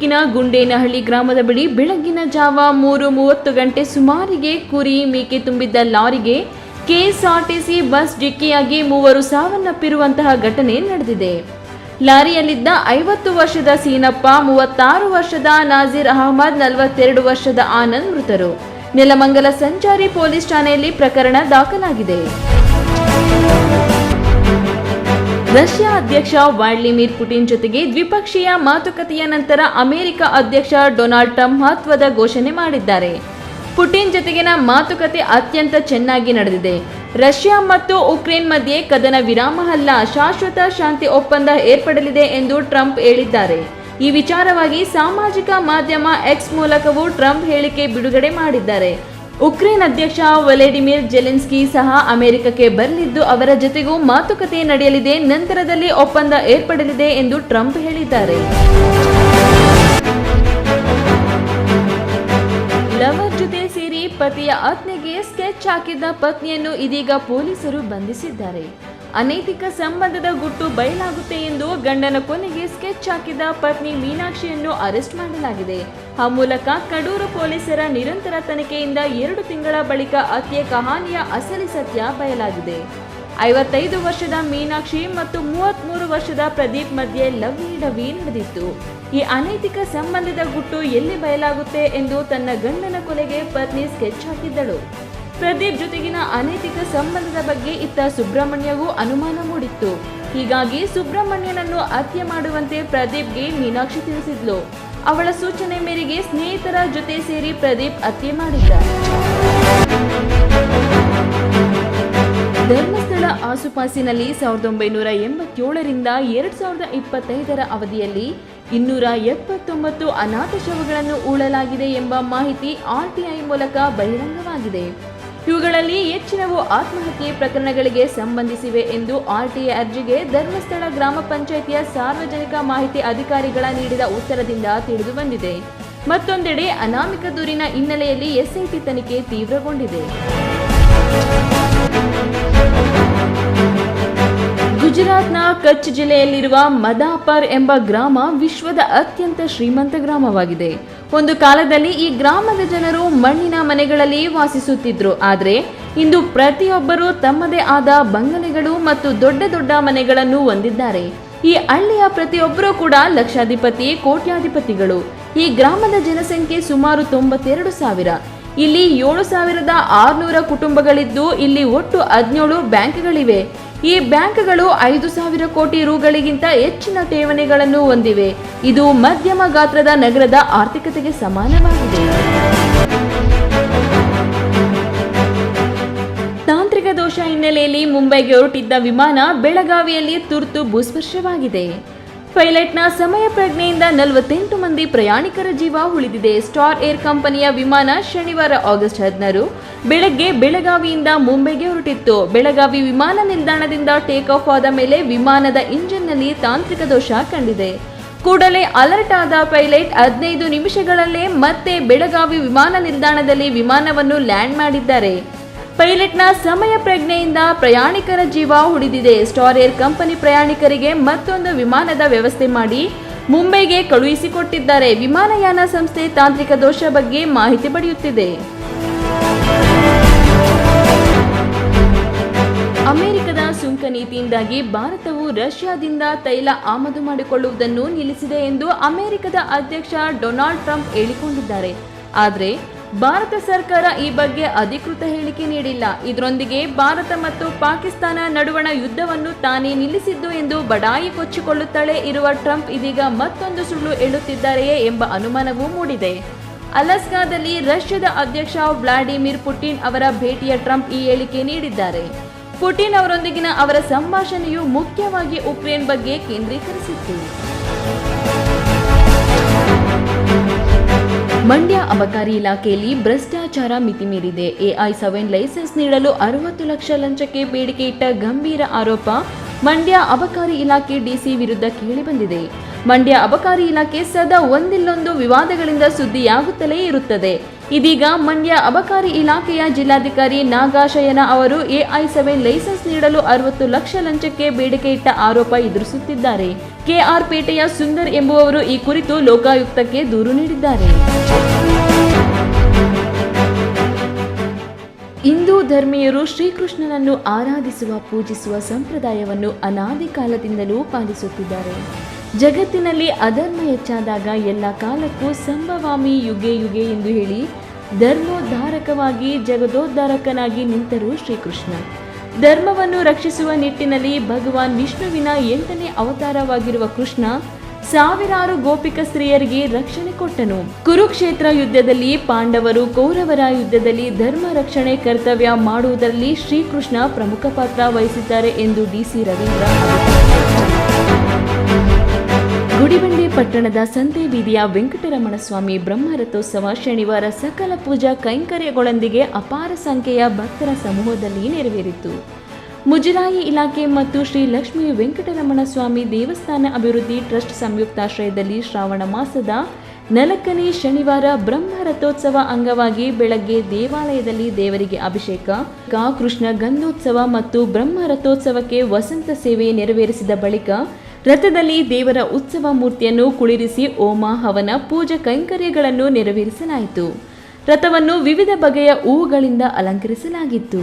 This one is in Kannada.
ತಾಲೂಕಿನ ಗುಂಡೇನಹಳ್ಳಿ ಗ್ರಾಮದ ಬಳಿ ಬೆಳಗಿನ ಜಾವ 3:30 ಗಂಟೆ ಸುಮಾರಿಗೆ ಕುರಿ ಮೇಕೆ ತುಂಬಿದ್ದ ಲಾರಿಗೆ ಕೆಎಸ್ಆರ್ಟಿಸಿ ಬಸ್ ಡಿಕ್ಕಿಯಾಗಿ 3 ಸಾವನ್ನಪ್ಪಿರುವಂತಹ ಘಟನೆ ನಡೆದಿದೆ. ಲಾರಿಯಲ್ಲಿದ್ದ 50 ವರ್ಷದ ಸೀನಪ್ಪ, 36 ವರ್ಷದ ನಾಜೀರ್ ಅಹಮದ್, 42 ವರ್ಷದ ಆನಂದ್ ಮೃತರು. ನೆಲಮಂಗಲ ಸಂಚಾರಿ ಪೊಲೀಸ್ ಠಾಣೆಯಲ್ಲಿ ಪ್ರಕರಣ ದಾಖಲಾಗಿದೆ. ರಷ್ಯಾ ಅಧ್ಯಕ್ಷ ವ್ಲಾಡಿಮಿರ್ ಪುಟಿನ್ ಜೊತೆಗೆ ದ್ವಿಪಕ್ಷೀಯ ಮಾತುಕತೆಯ ನಂತರ ಅಮೆರಿಕ ಅಧ್ಯಕ್ಷ ಡೊನಾಲ್ಡ್ ಟ್ರಂಪ್ ಮಹತ್ವದ ಘೋಷಣೆ ಮಾಡಿದ್ದಾರೆ. ಪುಟಿನ್ ಜೊತೆಗಿನ ಮಾತುಕತೆ ಅತ್ಯಂತ ಚೆನ್ನಾಗಿ ನಡೆದಿದೆ. ರಷ್ಯಾ ಮತ್ತು ಉಕ್ರೇನ್ ಮಧ್ಯೆ ಕದನ ವಿರಾಮ ಅಲ್ಲ, ಶಾಶ್ವತ ಶಾಂತಿ ಒಪ್ಪಂದ ಏರ್ಪಡಲಿದೆ ಎಂದು ಟ್ರಂಪ್ ಹೇಳಿದ್ದಾರೆ. ಈ ವಿಚಾರವಾಗಿ ಸಾಮಾಜಿಕ ಮಾಧ್ಯಮ ಎಕ್ಸ್ ಮೂಲಕವೂ ಟ್ರಂಪ್ ಹೇಳಿಕೆ ಬಿಡುಗಡೆ ಮಾಡಿದ್ದಾರೆ. ಉಕ್ರೇನ್ ಅಧ್ಯಕ್ಷ ವೊಲೊಡಿಮಿರ್ ಜೆಲೆನ್ಸ್ಕಿ ಸಹ ಅಮೆರಿಕಕ್ಕೆ ಬರಲಿದ್ದು ಅವರ ಜೊತೆಗೂ ಮಾತುಕತೆ ನಡೆಯಲಿದೆ, ನಂತರದಲ್ಲಿ ಒಪ್ಪಂದ ಏರ್ಪಡಲಿದೆ ಎಂದು ಟ್ರಂಪ್ ಹೇಳಿದ್ದಾರೆ. ಲವರ್ ಜೊತೆ ಸೇರಿ ಪತಿಯ ಆತ್ಮಹತ್ಯೆಗೆ ಸ್ಕೆಚ್ ಹಾಕಿದ್ದ ಪತ್ನಿಯನ್ನು ಇದೀಗ ಪೊಲೀಸರು ಬಂಧಿಸಿದ್ದಾರೆ. ಅನೈತಿಕ ಸಂಬಂಧದ ಗುಟ್ಟು ಬಯಲಾಗುತ್ತೆ ಎಂದು ಗಂಡನ ಕೊನೆಗೆ ಸ್ಕೆಚ್ ಹಾಕಿದ್ದ ಪತ್ನಿ ಮೀನಾಕ್ಷಿಯನ್ನು ಅರೆಸ್ಟ್ ಮಾಡಲಾಗಿದೆ. ಆ ಮೂಲಕ ಕಡೂರು ಪೊಲೀಸರ ನಿರಂತರ ತನಿಖೆಯಿಂದ 2 ತಿಂಗಳ ಬಳಿಕ ಹತ್ಯೆ ಕಹಾನಿಯ ಅಸಲಿ ಸತ್ಯ ಬಯಲಾಗಿದೆ. 55 ವರ್ಷದ ಮೀನಾಕ್ಷಿ ಮತ್ತು 33 ವರ್ಷದ ಪ್ರದೀಪ್ ಮಧ್ಯೆ ಲವ್ಲಿ ಡವಿ ನಡೆದಿತ್ತು. ಈ ಅನೈತಿಕ ಸಂಬಂಧದ ಗುಟ್ಟು ಎಲ್ಲಿ ಬಯಲಾಗುತ್ತೆ ಎಂದು ತನ್ನ ಗಂಡನ ಕೊಲೆಗೆ ಪತ್ನಿ ಸ್ಕೆಚ್ ಹಾಕಿದ್ದಳು. ಪ್ರದೀಪ್ ಜೊತೆಗಿನ ಅನೈತಿಕ ಸಂಬಂಧದ ಬಗ್ಗೆ ಇತ್ತ ಸುಬ್ರಹ್ಮಣ್ಯಗೂ ಅನುಮಾನ ಮೂಡಿತ್ತು. ಹೀಗಾಗಿ ಸುಬ್ರಹ್ಮಣ್ಯನನ್ನು ಹತ್ಯೆ ಮಾಡುವಂತೆ ಪ್ರದೀಪ್ಗೆ ಮೀನಾಕ್ಷಿ ತಿಳಿಸಿದ್ಲು. ಅವಳ ಸೂಚನೆ ಮೇರೆಗೆ ಸ್ನೇಹಿತರ ಜೊತೆ ಸೇರಿ ಪ್ರದೀಪ್ ಹತ್ಯೆ ಮಾಡಿದ್ದ. ಧರ್ಮಸ್ಥಳ ಆಸುಪಾಸಿನಲ್ಲಿ 1987ರಿಂದ 2025ರ ಅವಧಿಯಲ್ಲಿ 279 ಅನಾಥ ಶವಗಳನ್ನು ಹೂಳಲಾಗಿದೆ ಎಂಬ ಮಾಹಿತಿ ಆರ್ಟಿಐ ಮೂಲಕ ಬಹಿರಂಗವಾಗಿದೆ. ಇವುಗಳಲ್ಲಿ ಹೆಚ್ಚಿನವು ಆತ್ಮಹತ್ಯೆ ಪ್ರಕರಣಗಳಿಗೆ ಸಂಬಂಧಿಸಿವೆ ಎಂದು ಆರ್ಟಿಐ ಅರ್ಜಿಗೆ ಧರ್ಮಸ್ಥಳ ಗ್ರಾಮ ಪಂಚಾಯಿತಿಯ ಸಾರ್ವಜನಿಕ ಮಾಹಿತಿ ಅಧಿಕಾರಿಗಳ ನೀಡಿದ ಉತ್ತರದಿಂದ ತಿಳಿದು ಬಂದಿದೆ. ಮತ್ತೊಂದೆಡೆ ಅನಾಮಿಕ ದೂರಿನ ಹಿನ್ನೆಲೆಯಲ್ಲಿ ಎಸ್ಐಟಿ ತನಿಖೆ ತೀವ್ರಗೊಂಡಿದೆ. ಗುಜರಾತ್ನ ಕಚ್ ಜಿಲ್ಲೆಯಲ್ಲಿರುವ ಮದಾಪರ್ ಎಂಬ ಗ್ರಾಮ ವಿಶ್ವದ ಅತ್ಯಂತ ಶ್ರೀಮಂತ ಗ್ರಾಮವಾಗಿದೆ. ಒಂದು ಕಾಲದಲ್ಲಿ ಈ ಗ್ರಾಮದ ಜನರು ಮಣ್ಣಿನ ಮನೆಗಳಲ್ಲಿ ವಾಸಿಸುತ್ತಿದ್ರು. ಆದರೆ ಇಂದು ಪ್ರತಿಯೊಬ್ಬರು ತಮ್ಮದೇ ಆದ ಬಂಗಲೆಗಳು ಮತ್ತು ದೊಡ್ಡ ದೊಡ್ಡ ಮನೆಗಳನ್ನು ಹೊಂದಿದ್ದಾರೆ. ಈ ಹಳ್ಳಿಯ ಪ್ರತಿಯೊಬ್ಬರೂ ಕೂಡ ಲಕ್ಷಾಧಿಪತಿ, ಕೋಟ್ಯಾಧಿಪತಿಗಳು. ಈ ಗ್ರಾಮದ ಜನಸಂಖ್ಯೆ ಸುಮಾರು 92,000. ಇಲ್ಲಿ 7,600 ಕುಟುಂಬಗಳಿದ್ದು ಇಲ್ಲಿ ಒಟ್ಟು 17 ಬ್ಯಾಂಕ್ಗಳಿವೆ. ಈ ಬ್ಯಾಂಕ್ಗಳು 5,000 ಕೋಟಿ ರುಗಳಿಗಿಂತ ಹೆಚ್ಚಿನ ಠೇವಣಿಗಳನ್ನು ಹೊಂದಿವೆ. ಇದು ಮಧ್ಯಮ ಗಾತ್ರದ ನಗರದ ಆರ್ಥಿಕತೆಗೆ ಸಮಾನವಾಗಿದೆ. ತಾಂತ್ರಿಕ ದೋಷ ಹಿನ್ನೆಲೆಯಲ್ಲಿ ಮುಂಬೈಗೆ ಹೊರಟಿದ್ದ ವಿಮಾನ ಬೆಳಗಾವಿಯಲ್ಲಿ ತುರ್ತು ಭೂಸ್ಪರ್ಶವಾಗಿದೆ. ಪೈಲಟ್ನ ಸಮಯ ಪ್ರಜ್ಞೆಯಿಂದ 48 ಮಂದಿ ಪ್ರಯಾಣಿಕರ ಜೀವ ಉಳಿದಿದೆ. ಸ್ಟಾರ್ ಏರ್ ಕಂಪನಿಯ ವಿಮಾನ ಶನಿವಾರ ಆಗಸ್ಟ್ 16 ಬೆಳಗ್ಗೆ ಬೆಳಗಾವಿಯಿಂದ ಮುಂಬೈಗೆ ಹೊರಟಿತ್ತು. ಬೆಳಗಾವಿ ವಿಮಾನ ನಿಲ್ದಾಣದಿಂದ ಟೇಕ್ ಆಫ್ ಆದ ಮೇಲೆ ವಿಮಾನದ ಇಂಜಿನ್ನಲ್ಲಿ ತಾಂತ್ರಿಕ ದೋಷ ಕಂಡಿದೆ. ಕೂಡಲೇ ಅಲರ್ಟ್ ಆದ ಪೈಲಟ್ 15 ನಿಮಿಷಗಳಲ್ಲೇ ಮತ್ತೆ ಬೆಳಗಾವಿ ವಿಮಾನ ನಿಲ್ದಾಣದಲ್ಲಿ ವಿಮಾನವನ್ನು ಲ್ಯಾಂಡ್ ಮಾಡಿದ್ದಾರೆ. ಪೈಲಟ್ನ ಸಮಯ ಪ್ರಜ್ಞೆಯಿಂದ ಪ್ರಯಾಣಿಕರ ಜೀವ ಉಳಿದಿದೆ. ಸ್ಟಾರ್ ಏರ್ ಕಂಪನಿ ಪ್ರಯಾಣಿಕರಿಗೆ ಮತ್ತೊಂದು ವಿಮಾನದ ವ್ಯವಸ್ಥೆ ಮಾಡಿ ಮುಂಬೈಗೆ ಕಳುಹಿಸಿಕೊಟ್ಟಿದ್ದಾರೆ. ವಿಮಾನಯಾನ ಸಂಸ್ಥೆ ತಾಂತ್ರಿಕ ದೋಷ ಬಗ್ಗೆ ಮಾಹಿತಿ ಪಡೆಯುತ್ತಿದೆ. ಅಮೆರಿಕದ ಸುಂಕ ನೀತಿಯಿಂದಾಗಿ ಭಾರತವು ರಷ್ಯಾದಿಂದ ತೈಲ ಆಮದು ಮಾಡಿಕೊಳ್ಳುವುದನ್ನು ನಿಲ್ಲಿಸಿದೆ ಎಂದು ಅಮೆರಿಕದ ಅಧ್ಯಕ್ಷ ಡೊನಾಲ್ಡ್ ಟ್ರಂಪ್ ಹೇಳಿಕೊಂಡಿದ್ದಾರೆ. ಆದರೆ ಭಾರತ ಸರ್ಕಾರ ಈ ಬಗ್ಗೆ ಅಧಿಕೃತ ಹೇಳಿಕೆ ನೀಡಿಲ್ಲ. ಇದರೊಂದಿಗೆ ಭಾರತ ಮತ್ತು ಪಾಕಿಸ್ತಾನ ನಡುವಣ ಯುದ್ಧವನ್ನು ತಾನೇ ನಿಲ್ಲಿಸಿದ್ದು ಎಂದು ಬಡಾಯಿ ಕೊಚ್ಚಿಕೊಳ್ಳುತ್ತಲೇ ಇರುವ ಟ್ರಂಪ್ ಇದೀಗ ಮತ್ತೊಂದು ಸುಳ್ಳು ಹೇಳುತ್ತಿದ್ದಾರೆಯೇ ಎಂಬ ಅನುಮಾನವೂ ಮೂಡಿದೆ. ಅಲಾಸ್ಕಾದಲ್ಲಿ ರಷ್ಯಾದ ಅಧ್ಯಕ್ಷ ವ್ಲಾಡಿಮಿರ್ ಪುಟಿನ್ ಅವರ ಭೇಟಿಯ ಟ್ರಂಪ್ ಈ ಹೇಳಿಕೆ ನೀಡಿದ್ದಾರೆ. ಪುಟಿನ್ ಅವರೊಂದಿಗಿನ ಅವರ ಸಂಭಾಷಣೆಯು ಮುಖ್ಯವಾಗಿ ಉಕ್ರೇನ್ ಬಗ್ಗೆ ಕೇಂದ್ರೀಕರಿಸಿತ್ತು. ಮಂಡ್ಯ ಅಬಕಾರಿ ಇಲಾಖೆಯಲ್ಲಿ ಭ್ರಷ್ಟಾಚಾರ ಮಿತಿಮೀರಿದೆ. AI7 ಲೈಸೆನ್ಸ್ ನೀಡಲು 60 ಲಕ್ಷ ಲಂಚಕ್ಕೆ ಬೇಡಿಕೆ ಇಟ್ಟ ಗಂಭೀರ ಆರೋಪ ಮಂಡ್ಯ ಅಬಕಾರಿ ಇಲಾಖೆ ಡಿಸಿ ವಿರುದ್ಧ ಕೇಳಿಬಂದಿದೆ. ಮಂಡ್ಯ ಅಬಕಾರಿ ಇಲಾಖೆ ಸದಾ ಒಂದಿಲ್ಲೊಂದು ವಿವಾದಗಳಿಂದ ಸುದ್ದಿಯಾಗುತ್ತಲೇ ಇರುತ್ತದೆ. ಇದೀಗ ಮಂಡ್ಯ ಅಬಕಾರಿ ಇಲಾಖೆಯ ಜಿಲ್ಲಾಧಿಕಾರಿ ನಾಗಾಶಯನ ಅವರು AI7 ಲೈಸೆನ್ಸ್ ನೀಡಲು 60 ಲಕ್ಷ ಲಂಚಕ್ಕೆ ಬೇಡಿಕೆ ಇಟ್ಟ ಆರೋಪ ಎದುರಿಸುತ್ತಿದ್ದಾರೆ. KR ಪೇಟೆಯ ಸುಂದರ್ ಎಂಬುವವರು ಈ ಕುರಿತು ಲೋಕಾಯುಕ್ತಕ್ಕೆ ದೂರು ನೀಡಿದ್ದಾರೆ. ಹಿಂದೂ ಧರ್ಮೀಯರು ಶ್ರೀಕೃಷ್ಣನನ್ನು ಆರಾಧಿಸುವ ಪೂಜಿಸುವ ಸಂಪ್ರದಾಯವನ್ನು ಅನಾದಿ ಕಾಲದಿಂದಲೂ ಪಾಲಿಸುತ್ತಿದ್ದಾರೆ. ಜಗತ್ತಿನಲ್ಲಿ ಅಧರ್ಮ ಹೆಚ್ಚಾದಾಗ ಎಲ್ಲ ಕಾಲಕ್ಕೂ ಸಂಭವಾಮಿ ಯುಗೆ ಯುಗೆ ಎಂದು ಹೇಳಿ ಧರ್ಮೋದ್ಧಾರಕವಾಗಿ ಜಗದೋದ್ಧಾರಕನಾಗಿ ನಿಂತರು ಶ್ರೀಕೃಷ್ಣ. ಧರ್ಮವನ್ನು ರಕ್ಷಿಸುವ ನಿಟ್ಟಿನಲ್ಲಿ ಭಗವಾನ್ ವಿಷ್ಣುವಿನ 8ನೇ ಅವತಾರವಾಗಿರುವ ಕೃಷ್ಣ ಸಾವಿರಾರು ಗೋಪಿಕ ಸ್ತ್ರೀಯರಿಗೆ ರಕ್ಷಣೆ ಕೊಟ್ಟನು. ಕುರುಕ್ಷೇತ್ರ ಯುದ್ಧದಲ್ಲಿ ಪಾಂಡವರು ಕೌರವರ ಯುದ್ಧದಲ್ಲಿ ಧರ್ಮ ರಕ್ಷಣೆ ಕರ್ತವ್ಯ ಮಾಡುವುದರಲ್ಲಿ ಶ್ರೀಕೃಷ್ಣ ಪ್ರಮುಖ ಪಾತ್ರ ವಹಿಸಿದ್ದಾರೆ ಎಂದು ಡಿಸಿ ರವೀಂದ್ರ. ಗುಡಿಬಂಡೆ ಪಟ್ಟಣದ ಸಂತೆ ಬೀದಿಯ ವೆಂಕಟರಮಣ ಸ್ವಾಮಿ ಬ್ರಹ್ಮರಥೋತ್ಸವ ಶನಿವಾರ ಸಕಲ ಪೂಜಾ ಕೈಂಕರ್ಯಗಳೊಂದಿಗೆ ಅಪಾರ ಸಂಖ್ಯೆಯ ಭಕ್ತರ ಸಮೂಹದಲ್ಲಿ ನೆರವೇರಿತು. ಮುಜರಾಯಿ ಇಲಾಖೆ ಮತ್ತು ಶ್ರೀ ಲಕ್ಷ್ಮೀ ವೆಂಕಟರಮಣ ಸ್ವಾಮಿ ದೇವಸ್ಥಾನ ಅಭಿವೃದ್ಧಿ ಟ್ರಸ್ಟ್ ಸಂಯುಕ್ತಾಶ್ರಯದಲ್ಲಿ ಶ್ರಾವಣ ಮಾಸದ 4ನೇ ಶನಿವಾರ ಬ್ರಹ್ಮರಥೋತ್ಸವ ಅಂಗವಾಗಿ ಬೆಳಗ್ಗೆ ದೇವಾಲಯದಲ್ಲಿ ದೇವರಿಗೆ ಅಭಿಷೇಕ, ಕೃಷ್ಣ ಗಂಧೋತ್ಸವ ಮತ್ತು ಬ್ರಹ್ಮರಥೋತ್ಸವಕ್ಕೆ ವಸಂತ ಸೇವೆ ನೆರವೇರಿಸಿದ ಬಳಿಕ ರಥದಲ್ಲಿ ದೇವರ ಉತ್ಸವ ಮೂರ್ತಿಯನ್ನು ಕುಳ್ಳಿರಿಸಿ ಹೋಮ ಹವನ ಪೂಜಾ ಕೈಂಕರ್ಯಗಳನ್ನು ನೆರವೇರಿಸಲಾಯಿತು. ರಥವನ್ನು ವಿವಿಧ ಬಗೆಯ ಹೂವುಗಳಿಂದ ಅಲಂಕರಿಸಲಾಗಿತ್ತು.